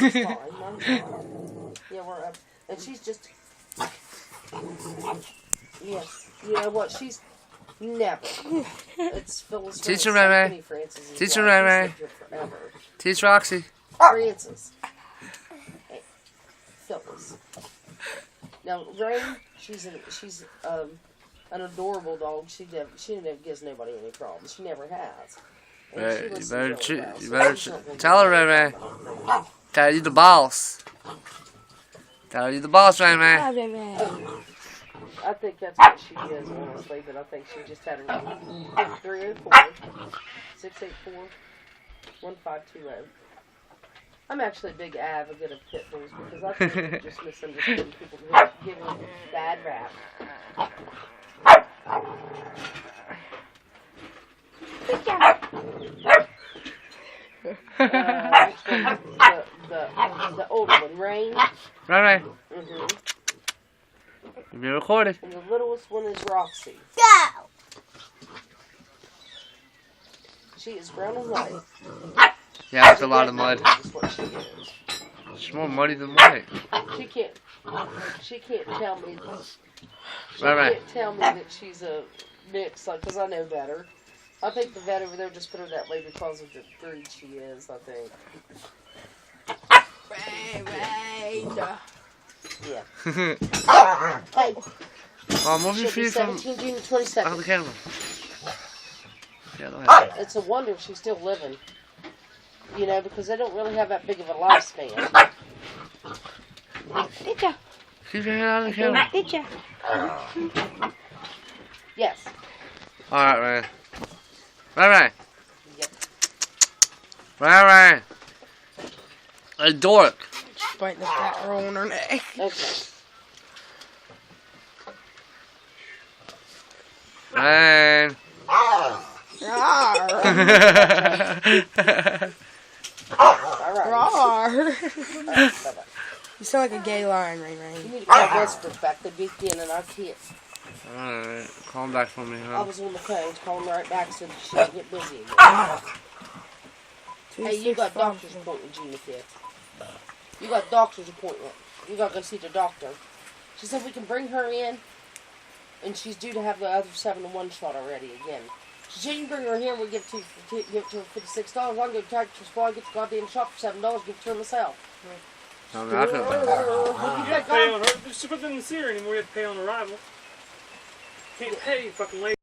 Mine's fine. Mine's fine. Yeah, we're up. And she's just... Yes. You know what? She's never. It's Phyllis. Teacher Ray Ray. Teacher Ray Ray. Teach Roxy. Francis. Hey, Phyllis. Now, Rain, she's an adorable dog. She never gives nobody any problems. She never has. Right, you better tell her, Ray Ray. Tell you the boss. Tell you the boss, Ray Ray. I think that's what she is, honestly, but I think she just had her 304-684-1520. I'm actually a big advocate of pit bulls because I think they're just misunderstood people who give them bad rap. The older one, Rain. Right. Mm-hmm. You've been recorded. And the littlest one is Roxy. Go! She is brown and white. Yeah, that's a lot of mud. That's what she is. She's more muddy than white. She can't tell me. Right. Can't tell me that she's a mix, like, because I know better. I think the vet over there just put her that way because of the breed she is, I think. Yeah. Hey. Oh, move your feet from 17 June 22nd. out of the camera. It's a wonder if she's still living. You know, because they don't really have that big of a lifespan. Did ya? Keep your hand out of the camera. Did ya? Yes. Alright, Ray. Ray. Yep. Ray. A dork. She's biting the fat roll on her neck. Okay. Rain. Alright. You sound like a gay lion, Ray Ray. You need to call Westbrook back. They beat in and I can't. Alright, call him back for me, I huh? was on the phone, calling right back so that she didn't get busy again. Hey, you got doctor's appointment, Gina kid. You got doctor's appointment. You got to go see the doctor. She said we can bring her in, and she's due to have the other 7-to-1 shot already again. She said you can bring her here and we'll give it to her for $56. I can go to Tractor Supply, get the goddamn shot for $7, give it to her myself. I'm not gonna. You have to pay on her. She doesn't see her anymore. You have to pay on arrival. Can't pay, you fucking lady.